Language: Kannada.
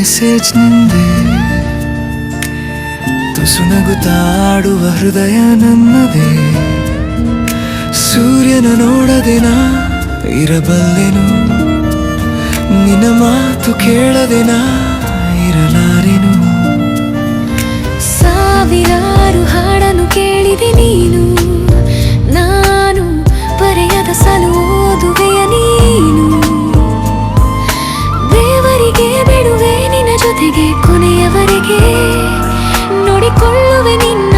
ಮೆಸೇಜ್ ನಿಂದೆ ತುಸು ನಗುತ್ತಾಡುವ ಹೃದಯ ನನ್ನದೇ ಸೂರ್ಯನ ನೋಡದೆ ನಾ ಇರಬಲ್ಲೆನು ನಿನ್ನ ಮಾತು ಕೇಳದೆ ನಾ ಇರಲಾರೆನು ಸಾವಿರಾರು ಹಾಡನ್ನು ಕೇಳಿದೆ ನೀನು ನಾನು ಬರೆಯದ ಸಲು ಓದುವೆಯ ನೀನು ದೇವರಿಗೆ ಬಿಡುವೆ ನಿನ್ನ ಜೊತೆಗೆ ಕೊನೆಯವರೆಗೆ ನೋಡಿಕೊಳ್ಳುವೆ ನಿನ್ನ